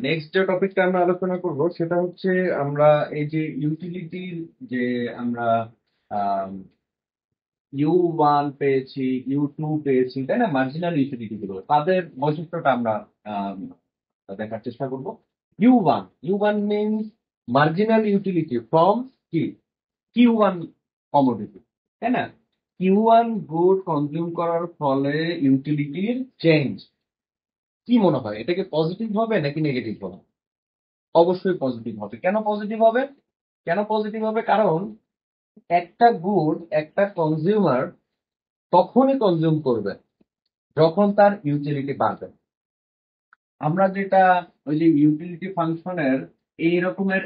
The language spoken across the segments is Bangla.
নেক্সট যে টপিকটা আমরা আলোচনা করব সেটা হচ্ছে আমরা এই যে ইউটিলিটির যে আমরা ইউ 1 পেয়েছি, ইউ 2 পেয়েছি, তাই না? মার্জিনাল ইউটিলিটি গুলো তাদের বৈশিষ্ট্যটা আমরা আম, দেখার চেষ্টা করব। U one means marginal utility from কি কিউ 1 কমোডিটি, তাই না? কিউ 1 গুড কনজিউম করার ফলে ইউটিলিটির চেঞ্জ কি মনে হয়, এটাকে পজিটিভ হবে নাকি নেগেটিভ হবে? অবশ্যই পজিটিভ হবে। কেন পজিটিভ হবে? কেন পজিটিভ হবে? কারণ একটা গুড একটা কনজিউমার তখনই কনজিউম করবে যখন তার ইউটিলিটি বাড়বে। আমরা যেটা ওই যে ইউটিলিটি ফাংশনের এই রকমের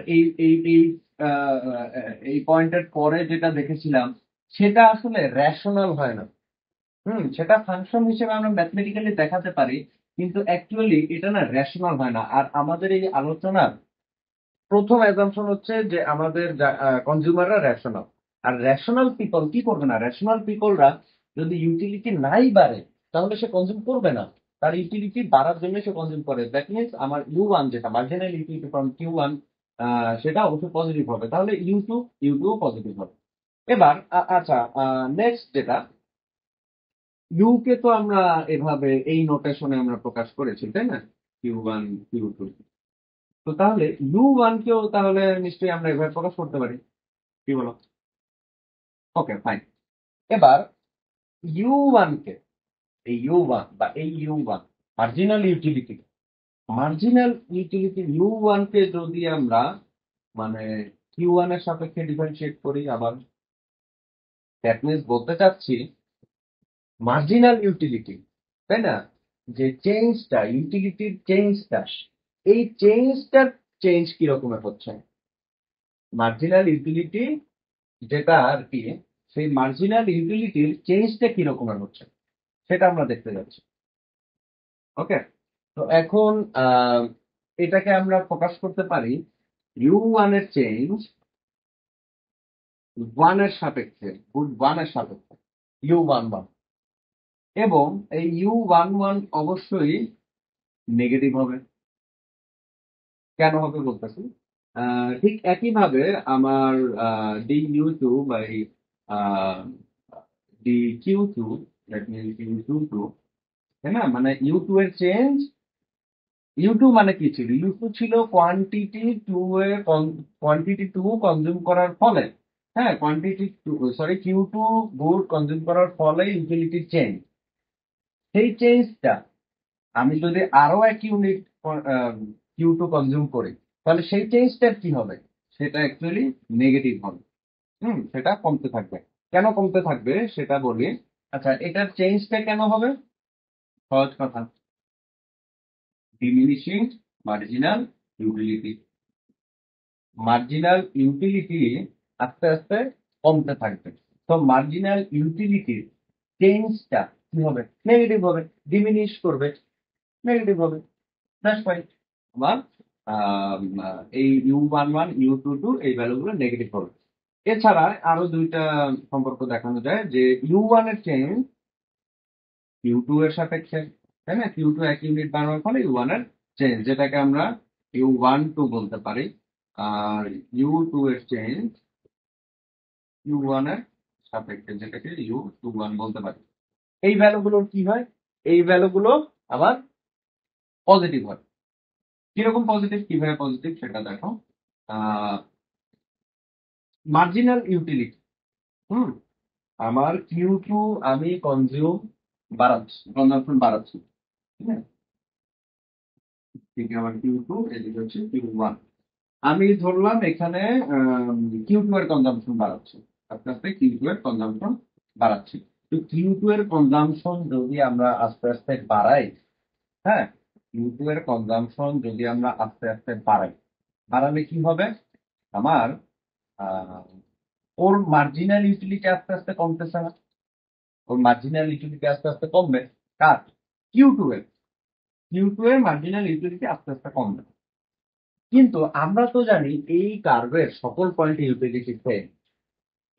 এই পয়েন্টের পরে যেটা দেখেছিলাম, সেটা আসলে রেশনাল হয় না। সেটা ফাংশন হিসেবে আমরা ম্যাথমেটিক্যালি দেখাতে পারি, কিন্তু অ্যাকচুয়ালি এটা না রেশনাল হয় না। আর আমাদের এই আলোচনার প্রথম অ্যাজাম্পশন হচ্ছে যে আমাদের কনজিউমাররা রেশনাল। আর রেশনাল পিপল কি করবে না? রেশনাল পিপলরা যদি ইউটিলিটি নাই বাড়ে তাহলে সে কনজিউম করবে না। তার ইউটিলিটি বাড়ার জন্য সে কনজিউম করে। দ্যাট মিনস আমার ইউ 1 যেটা মার্জিনাল ইউটিলিটি ফ্রম কিউ 1, সেটা অবশ্যই পজিটিভ হবে। তাহলে ইউ টু পজিটিভ হবে। এবার আচ্ছা, নেক্সট যেটা, ইউ কে তো আমরা এভাবে এই নোটেশনে আমরা প্রকাশ করেছি, তাই না? Q 1, Q 2। তো তাহলে ইউ 1 কেও তাহলে নিশ্চয়ই আমরা এভাবে প্রকাশ করতে পারি, কি বলো? ওকে, ফাইন। এবার ইউ 1 কে, এই ইউ 1 বা এই ইউ 1 মার্জিনাল ইউটিলিটি ইউ 1 কে যদি আমরা মানে কিউ 1 এর সাপেক্ষে ডিফারেন্সিয়েট করি, আবার দ্যাট মিনস বলতে চাচ্ছি মার্জিনাল ইউটিলিটি, তাই না? যে চেঞ্জটা, ইউটিলিটির চেঞ্জটা, এই চেঞ্জটার চেঞ্জ কি রকমের হচ্ছে? মার্জিনাল ইউটিলিটি যেটা আর কি, সেই মার্জিনাল ইউটিলিটির চেঞ্জটা কি রকমের হচ্ছে সেটা আমরা দেখতে যাচ্ছি। ওকে, তো এখন এটাকে আমরা প্রকাশ করতে পারি ইউ 1 এর চেঞ্জ 1 এর সাপেক্ষে, গুড 1 এর সাপেক্ষে ইউ 1 1, এবং এই ইউ 1 1 অবশ্যই নেগেটিভ হবে। কেন হবে বলতেছি। ঠিক একইভাবে আমার D U 2 by D Q 2, that means U 2 তাই না? মানে ইউ 2 এর চেঞ্জ, ইউ 2 মানে কি ছিল? ইউ 2 ছিল কোয়ান্টিটি 2 কনজিউম করার ফলে, হ্যাঁ, কিউ 2 গুড কনজিউম করার ফলে ইউটিলিটি চেঞ্জ। সেই চেঞ্জটা আমি যদি আরো 1 ইউনিট কিউ 2 কনজিউম করি, তাহলে সেই চেঞ্জটার কি হবে? সেটা অ্যাকচুয়ালি নেগেটিভ হবে। সেটা কমতে থাকবে। কেন কমতে থাকবে সেটা বলি। আচ্ছা, এটার চেঞ্জটা কেন হবে? সহজ কথা, diminishing marginal utility. Marginal utility আস্তে আস্তে কমতে থাকবে। তো মার্জিনাল ইউটিলিটির চেঞ্জটা কি হবে? নেগেটিভ হবে, ডিমিনিশ করবে, নেগেটিভ হবে। That's fine. আবার এই ইউ 1 1, ইউ 2 2 এই ভ্যালুগুলো নেগেটিভ হবে। এছাড়া আরো দুইটা সম্পর্ক দেখানো যায় যে ইউ 1 এর চেঞ্জ কিউ 2 এর সাপেক্ষে, তাই না? কিউ 2 1 ইউনিট বাড়ানোর ফলে ইউ 1 এর চেঞ্জ, যেটাকে আমরা ইউ 1 2 বলতে পারি। আর ইউ 2 এর চেঞ্জ ইউ 1 এর সাপেক্ষে, যেটাকে ইউ 2 1 বলতে পারি। এই ভ্যালুগুলোর কি হয়? এই ভ্যালুগুলো আবার পজিটিভ হয়। কিরকম পজিটিভ, কিভাবে পজিটিভ সেটা দেখো। মার্জিনাল ইউটিলিটি, হুম আমার কিউ 2 আমি কনজিউম বাড়াচ্ছি, কনজাম্পশন বাড়াচ্ছি, ঠিক আছে? এদিকে আমার কিউ 2, এদিকে হচ্ছে কিউ 1। আমি ধরলাম এখানে কিউ 2 এর কনজাম্পশন বাড়াচ্ছি, আস্তে আস্তে কিউ 2 এর কনজাম্পশন বাড়াচ্ছি। তো কিউ 2 এর কনজাম্পশন যদি আমরা আস্তে আস্তে বাড়াই, হ্যাঁ, কিউ 2 এর কনজাম্পশন যদি আমরা আস্তে আস্তে বাড়াই, বাড়ালে কি হবে? আমার আহ, ওর মার্জিনাল ইউটিলিটি আস্তে আস্তে কমতেছে না? ওর মার্জিনাল ইউটিলিটি আস্তে আস্তে কমবে। কার? কিউ 2 এর। কিউ 2 এর মার্জিনাল ইউটিলিটি আস্তে আস্তে কমবে। কিন্তু আমরা তো জানি এই কার্ভের সকল পয়েন্টে ইউটিলিটি সেম।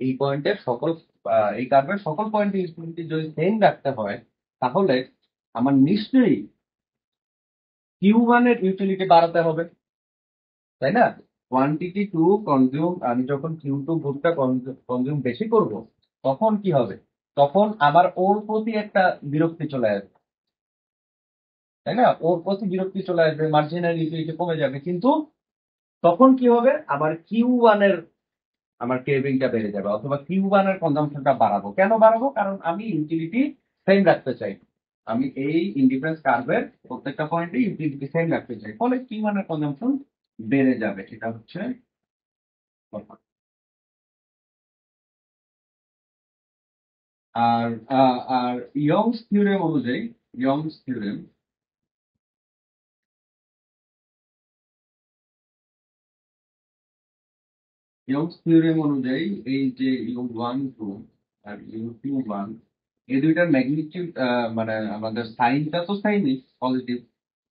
এই পয়েন্টের সকল এই কার্ভের সকল পয়েন্টে ইউটিলিটি যদি সেম রাখতে হয়, তাহলে আমার নিশ্চয়ই কিউ ওয়ানের ইউটিলিটি বাড়াতে হবে, তাই না? কোয়ান্টিটি টু কনজিউম, আমি যখন কিউ টু গুডটা কনজিউম বেশি করব, তখন কি হবে? তখন আমার ওর প্রতি একটা বিরক্তি চলে আসবে, তাই না? ওর প্রতি বিরক্তি চলে আসবে, মার্জিনাল ইউটিলিটি কমে যাবে, কিন্তু তখন কি হবে? আমার কিউ ওয়ানের আমার ক্রেভিংটা বেড়ে যাবে, অথবা কিউ ওয়ানের কনজাম্পশনটা বাড়াবো। কেন বাড়াবো? কারণ আমি ইউটিলিটি সেম রাখতে চাই। আমি এই ইন্ডিফারেন্স কার্ভের প্রত্যেকটা পয়েন্টে ইউটিলিটি সেম রাখতে চাই, ফলে কিউ ওয়ানের কনজাম্পশন বেড়ে যাবে। এটা হচ্ছে কথা। আর আর ইয়ংস থিওরেম অনুযায়ী, ইয়ংস থিওরেম ইয়ংস থিওরেম অনুযায়ী এই যে ইউ ওয়ান টু আর ইউ টু ওয়ান, এই দুইটার ম্যাগনিটিউড, মানে আমাদের সাইনটা তো সাইনই পজিটিভ।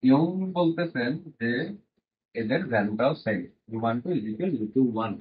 ইয়ং বলতেছেন যে এদের ভ্যালুটাও same, U one two is equal U two one.